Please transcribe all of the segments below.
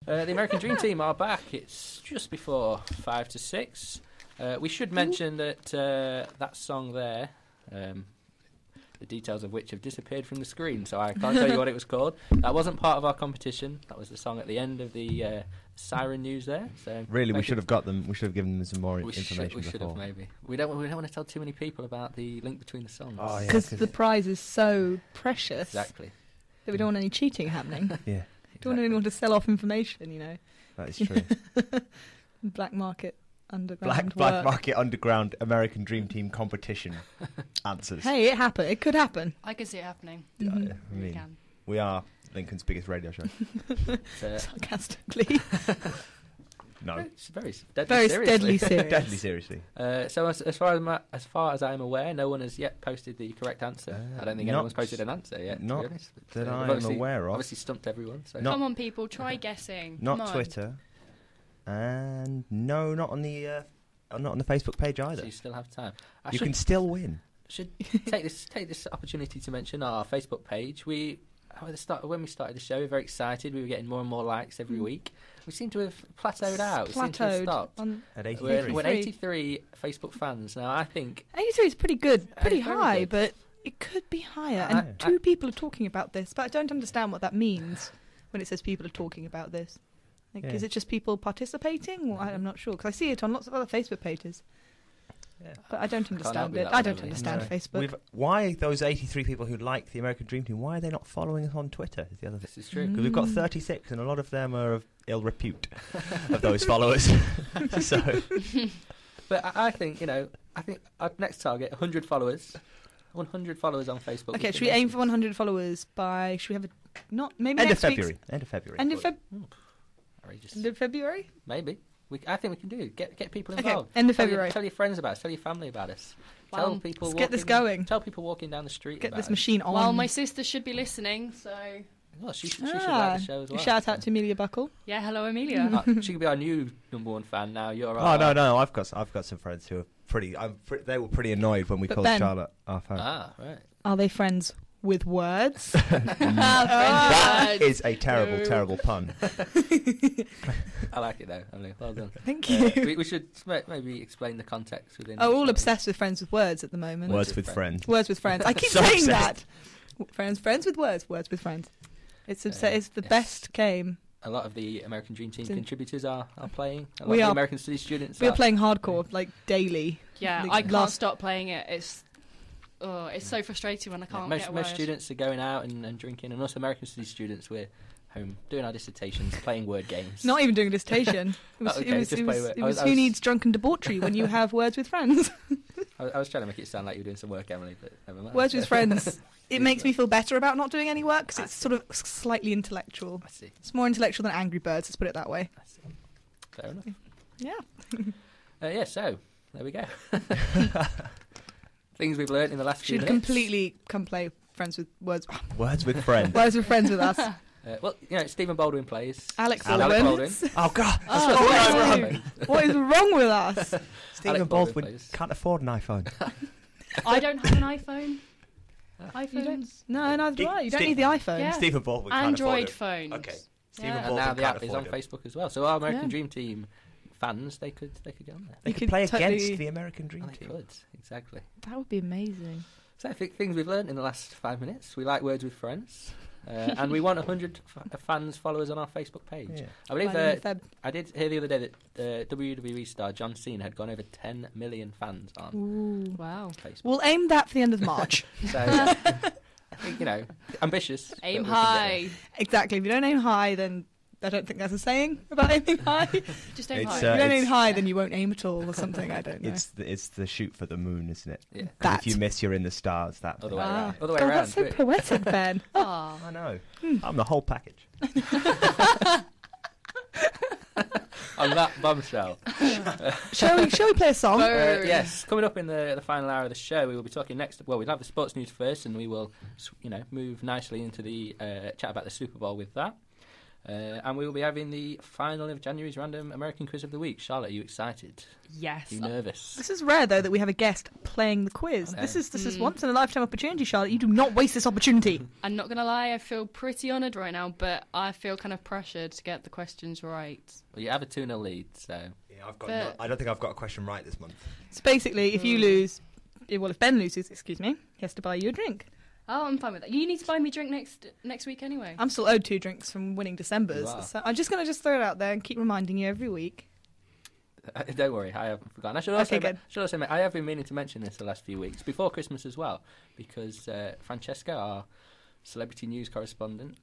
The American Dream Team are back. It's just before 5 to 6. We should mention that that song there, the details of which have disappeared from the screen, so I can't tell you what it was called. That wasn't part of our competition. That was the song at the end of the Siren news there. So really, we should have got them. We should have given them some more information. We should have, maybe. We don't want to tell too many people about the link between the songs. Because the prize is so precious. Exactly. That we don't want any cheating happening. Yeah. Don't want anyone to sell off information, you know. That is true. Black market underground. Black market underground American Dream Team competition answers. Hey, it happened. It could happen. I can see it happening. Mm-hmm. I mean, we are Lincoln's biggest radio show. Sarcastically. No. It's very deadly serious. Deadly seriously. So as far as I'm aware, no one has yet posted the correct answer. I don't think anyone's posted an answer yet. Not to be honest, that I'm aware of. Obviously stumped everyone. So. Come on, people, try guessing. Not Twitter, and no, not on the Facebook page either. So you still have time. You can still win. Should take this opportunity to mention our Facebook page. When we started the show, we were very excited. We were getting more and more likes every week. We seem to have plateaued out. We seem to have stopped. At 83. We're at 83 Facebook fans. Now, I think 83 is pretty good, pretty high, good. But it could be higher. And two people are talking about this, but I don't understand what that means when it says people are talking about this. Is it just people participating? Well, I'm not sure, because I see it on lots of other Facebook pages. Yeah. But I don't understand it. I don't understand Facebook. Why those 83 people who like the American Dream Team, why are they not following us on Twitter? Is the other thing. This is true. Because we've got 36, and a lot of them are of ill repute of those followers. So, but I think our next target 100 followers. 100 followers on Facebook. Okay, should we aim for 100 followers by? Should we have maybe end next of February? End of February? Maybe. I think we can do it. Get people involved. End of February. Tell your friends about us. Tell your family about us. Tell people. Let's get this going. Tell people walking down the street. Get this machine on. Well, my sister should be listening, so. Well, she should like the show as well. Shout out to Amelia Buckell. Yeah, hello, Amelia. She could be our new #1 fan now. You're. No. I've got some friends who are pretty. They were pretty annoyed when we called Charlotte our fan. Ah, right. Are they friends with words? That is a terrible pun. I like it though. Well done. Thank you. We should maybe explain the context within. All obsessed with friends with words at the moment. Words with friends. Words with friends. I keep saying that. Friends with words. Words with friends. It's the best game. A lot of the American Dream Team contributors are playing. A lot of the American Studies students. We are playing hardcore daily. Yeah, I can't stop playing it. It's so frustrating when I can't get a word. Most students are going out and drinking, and us American Studies students, we're home doing our dissertations, playing word games. Not even doing a dissertation. It was who needs drunken debauchery when you have words with friends. I was trying to make it sound like you were doing some work, Emily, but never mind. Words with friends. It makes me feel better about not doing any work because it's sort of slightly intellectual. I see. It's more intellectual than Angry Birds, let's put it that way. I see. Fair enough. Yeah. So, there we go. Things we've learnt in the last few minutes. Should completely come play Friends with Words. Words with Friends. Words with Friends with us. Stephen Baldwin plays. Alex Baldwin. Oh, God. What is wrong with us? Stephen Baldwin can't afford an iPhone. I don't have an iPhone. iPhones? No, neither do I. You don't need the iPhone. Yeah. Stephen Baldwin can't Android afford it. phones. Okay. And now the app is on Facebook as well. So our American Dream Team fans, they could get on there. They could play against the American Dream Team. They could, exactly. That would be amazing. So I think things we've learned in the last 5 minutes. We like words with friends. And we want 100 followers on our Facebook page. Yeah. I believe I did hear the other day that WWE star John Cena had gone over 10 million fans on Facebook. We'll aim that for the end of March. So I think, ambitious. Aim high. Exactly. If you don't aim high, then I don't think that's a saying about aiming high. Just aim high. If you don't aim high, then you won't aim at all or something. I don't know. It's the shoot for the moon, isn't it? Yeah. And if you miss, you're in the stars. That other way around. Other way around. That's so poetic, Ben. Oh, I know. I'm the whole package. On that bombshell. Shall we play a song? Yes. Coming up in the final hour of the show, we will be talking next. Well, we'll have the sports news first, and we will, move nicely into the chat about the Super Bowl with that. And we will be having the final of January's Random American Quiz of the Week. Charlotte, are you excited? Yes. Are you nervous? This is rare, though, that we have a guest playing the quiz. Okay. This is once in a lifetime opportunity, Charlotte. You do not waste this opportunity. I'm not going to lie, I feel pretty honoured right now, but I feel kind of pressured to get the questions right. Well, you have a 2-0 lead, so... Yeah, I don't think I've got a question right this month. So basically, if you lose, well, if Ben loses, he has to buy you a drink. Oh, I'm fine with that. You need to buy me a drink next week anyway. I'm still owed 2 drinks from winning December's, Wow. so I'm just going to throw it out there and keep reminding you every week. Don't worry, I haven't forgotten. I should also admit, I have been meaning to mention this the last few weeks, before Christmas as well, because Francesca, our celebrity news correspondent,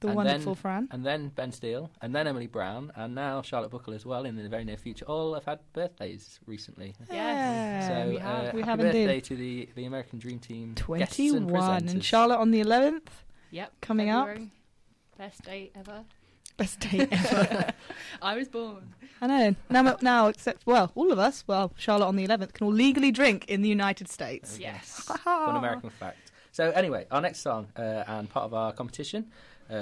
Fran, and then Ben Steele, and then Emily Browne, and now Charlotte Buckell as well in the very near future, all have had birthdays recently. Yes. So we happy have birthday indeed. to the American Dream Team 21, and presenters. Charlotte on the 11th. Yep. Coming February. up. Best day ever. Best day ever. I was born. I know. Now, except, well, all of us, Charlotte on the 11th, can all legally drink in the United States. Yes. Fun American fact. So anyway, our next song and part of our competition,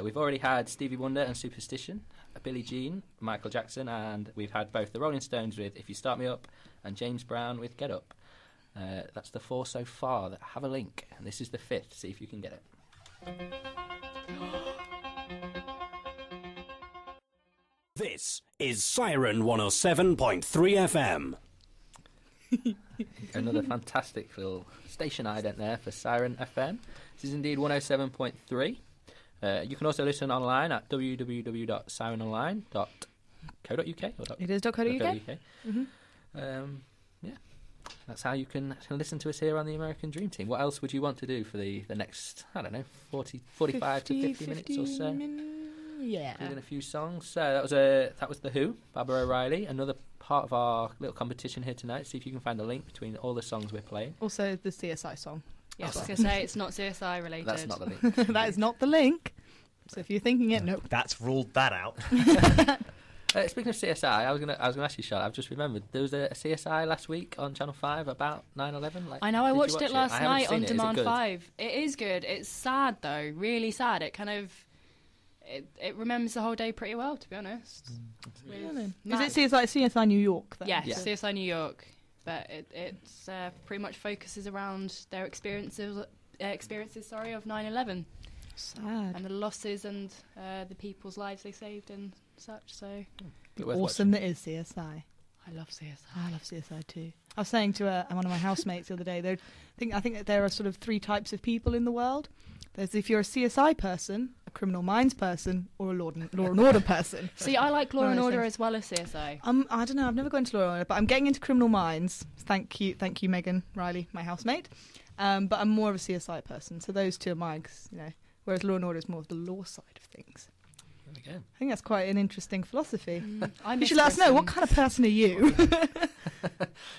we've already had Stevie Wonder and Superstition, Billie Jean, Michael Jackson, and we've had both the Rolling Stones with If You Start Me Up and James Brown with Get Up. That's the 4 so far that have a link, and this is the 5th. See if you can get it. This is Siren 107.3 FM. Another fantastic little station ident there for Siren FM. This is indeed 107.3. You can also listen online at www.sirenonline.co.uk. It is .co.uk. Yeah, that's how you can listen to us here on the American Dream Team. What else would you want to do for the next, 45 to 50 minutes or so? Yeah. Doing a few songs. So that was The Who, Barbara O'Reilly. Another part of our little competition here tonight. See if you can find a link between all the songs we're playing. Also, the CSI song. Yes, I was going to say it's not CSI related. That's not the link. That is not the link. So if you're thinking it, no. That's ruled that out. Speaking of CSI, I was gonna ask you, Charlotte. I've just remembered there was a CSI last week on Channel 5 about 9/11. I know. I watched it last night on Is it Demand good? 5. It is good. It's sad though, really sad. It kind of it remembers the whole day pretty well, to be honest. Is it CSI New York? Then? Yes, Yeah. CSI New York. But it's pretty much focuses around their experiences of 9/11 Sad. and the losses and the people's lives they saved and such. So Awesome that is CSI. I love CSI. I love CSI too. I was saying to one of my housemates the other day, I think that there are sort of 3 types of people in the world. There's if you're a CSI person, a criminal minds person, or a law and order person. See, I like Law and Those Order things. as well as CSI. I don't know. I've never gone to Law and Order, but I'm getting into criminal minds. Thank you, Megan Riley, my housemate. But I'm more of a CSI person, so those 2 are mine. 'Cause, whereas Law and Order is more of the law side of things. There we go. I think that's quite an interesting philosophy. I You miss should let us know what Britain. kind of person are you,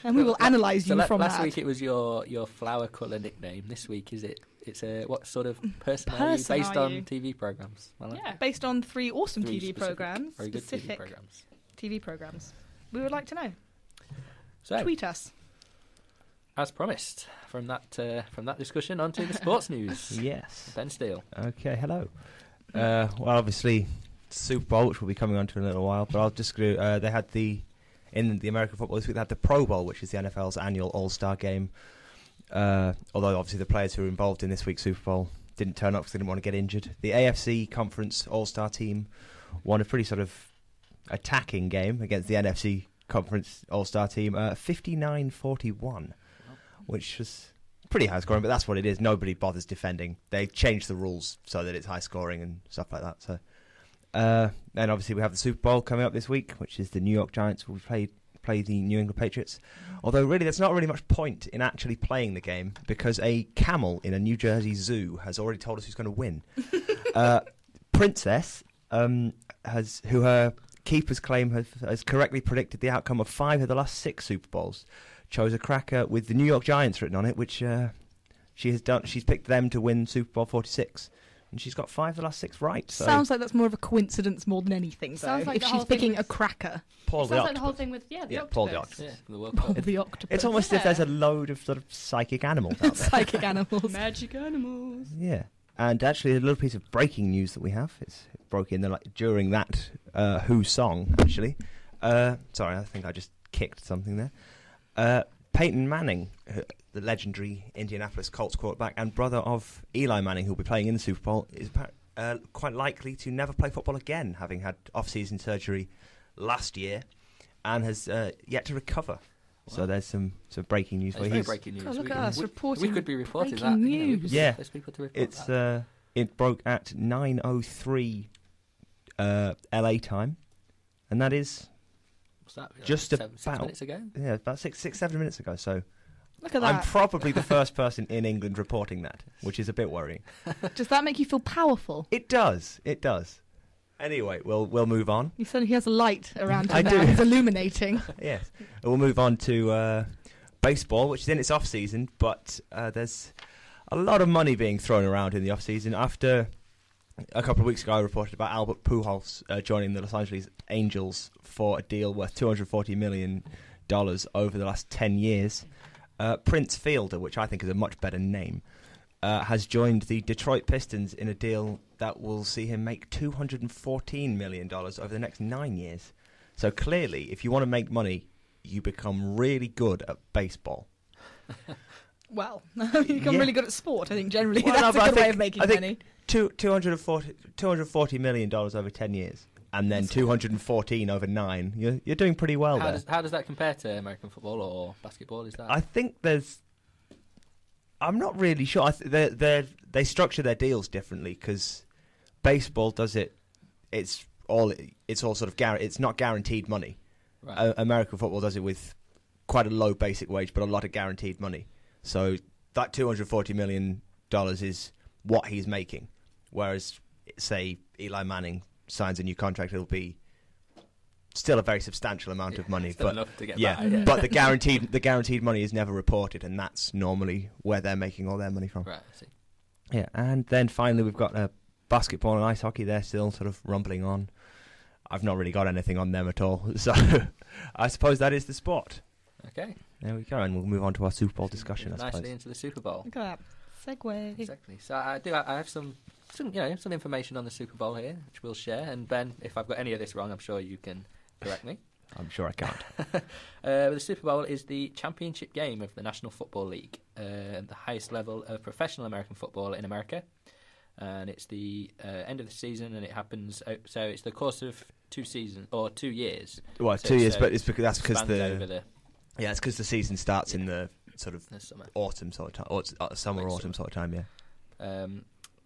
and we will analyse you from last that. week it was your flower colour nickname. This week it's what sort of person are you Person based are on you? TV programmes? Yeah. Based on 3 awesome 3 TV specific, programs, very good TV specific programmes. TV programs. We would like to know. So, Tweet us. as promised, from that discussion onto the sports news. Yes. Ben Steele. Okay, hello. Well, obviously, Super Bowl, which we'll be coming on to in a little while, but I'll just go. They had in the American football this week, they had the Pro Bowl, which is the NFL's annual All-Star game. Although, obviously, the players who were involved in this week's Super Bowl didn't turn up because they didn't want to get injured. The AFC Conference All-Star team won a pretty sort of attacking game against the NFC Conference All-Star team, 59-41, which was pretty high scoring, but that's what it is. Nobody bothers defending. They changed the rules so that it's high scoring and stuff like that. So, then obviously we have the Super Bowl coming up this week, which is the New York Giants will play the New England Patriots. Although really there's not really much point in actually playing the game because a camel in a New Jersey zoo has already told us who's going to win. Princess, who her keepers claim has correctly predicted the outcome of 5 of the last 6 Super Bowls, chose a cracker with the New York Giants written on it, which she has done. She's picked them to win Super Bowl 46. And she's got 5 of the last 6 right. So. Sounds like that's more of a coincidence more than anything. Though, Sounds like if the she's whole thing picking with- a cracker. Paul It the sounds like the whole Octopus. thing with the Paul the octopus. Octopus. Yeah, the World Cup. The octopus. It's almost as if there's a load of sort of psychic animals out there. Psychic animals. Magic animals. Yeah. And actually, a little piece of breaking news that we have. It broke in during that Who song, actually. Sorry, I think I just kicked something there. Peyton Manning, the legendary Indianapolis Colts quarterback and brother of Eli Manning, who will be playing in the Super Bowl, is quite likely to never play football again, having had off-season surgery last year and has yet to recover. Wow. So there's some breaking news. Very breaking news. Oh, look at us reporting. We could be reporting breaking that. news. Yeah, there's people to report it's that. It broke at 9:03 LA time, and that is What's that? just 6 minutes ago. Yeah, about 7 minutes ago. So Look at that. I'm probably the first person in England reporting that, which is a bit worrying. Does that make you feel powerful? It does. It does. Anyway, we'll move on. He has a light around him I now. do. He's illuminating. Yes. We'll move on to baseball, which is in its off-season, but there's a lot of money being thrown around in the off-season. After a couple of weeks ago, I reported about Albert Pujols joining the Los Angeles Angels for a deal worth $240 million over the last 10 years. Prince Fielder, which I think is a much better name, has joined the Detroit Pistons in a deal that will see him make $214 million over the next 9 years. So clearly, if you want to make money, you become really good at baseball. Well, you become really good at sport, I think, generally. Well, that's a good way of making money. $240 million over 10 years, and then 214 over 9. You're doing pretty well there. How does that compare to American football or basketball? Is that? I think I'm not really sure. They structure their deals differently because baseball does it. It's all sort of it's not guaranteed money. Right. American football does it with quite a low basic wage, but a lot of guaranteed money. So that $240 million is what he's making. Whereas, say, Eli Manning signs a new contract, it'll be still a very substantial amount of money. Still but enough to get by. But the guaranteed money is never reported, and that's normally where they're making all their money from. Right, I see. Yeah, and then finally we've got basketball and ice hockey. They're still sort of rumbling on. I've not really got anything on them at all, so I suppose that is the sport. Okay. There we go, and we'll move on to our Super Bowl discussion. I Nicely suppose. into the Super Bowl. Look at that. Segue. Exactly. So I have some information on the Super Bowl here, which we'll share. And Ben, if I've got any of this wrong, I'm sure you can correct me. I'm sure I can't. The Super Bowl is the championship game of the National Football League, the highest level of professional American football in America. And it's the end of the season, and it happens. So it's the course of 2 seasons or 2 years. Well, so 2 years, but it's because the it's because the season starts in the sort of the summer. Autumn sort of time, or summer, autumn sort of time. Yeah.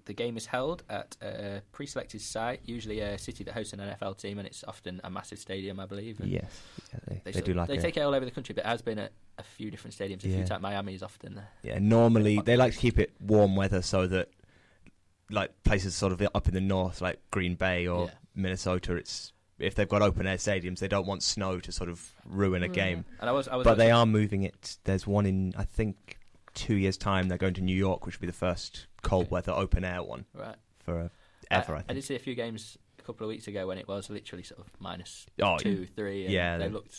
The game is held at a pre-selected site, usually a city that hosts an NFL team, and it's often a massive stadium, I believe. And yes, they do like it. They take it all over the country, but it has been at a few different stadiums. A few times. Miami is often. Normally they like to keep it warm weather so that, like places sort of up in the north, like Green Bay or Minnesota, if they've got open air stadiums, they don't want snow to sort of ruin a game. And but they are moving it. There's one in, I think, 2 years' time. They're going to New York, which will be the first cold weather open air one. Right. For ever, I think. I did see a few games a couple of weeks ago when it was literally sort of minus 2, 3, and they looked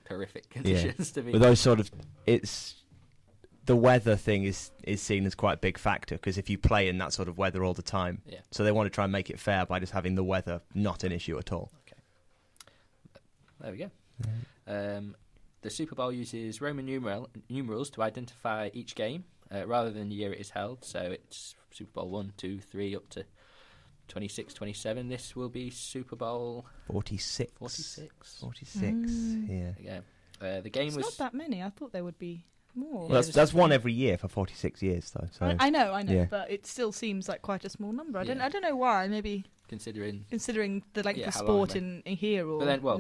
horrific conditions to be. But those sort of, the weather thing is seen as quite a big factor because if you play in that sort of weather all the time, so they want to try and make it fair by just having the weather not an issue at all. Okay. There we go. The Super Bowl uses Roman numerals to identify each game rather than the year it is held. So it's Super Bowl 1, 2, 3 up to 26, 27. This will be Super Bowl 46. 46. Yeah. The game was not that many. I thought there would be more. Well, that's one every year for 46 years, though. So I know, but it still seems like quite a small number. I don't know why. Maybe considering the length of sport in here or in the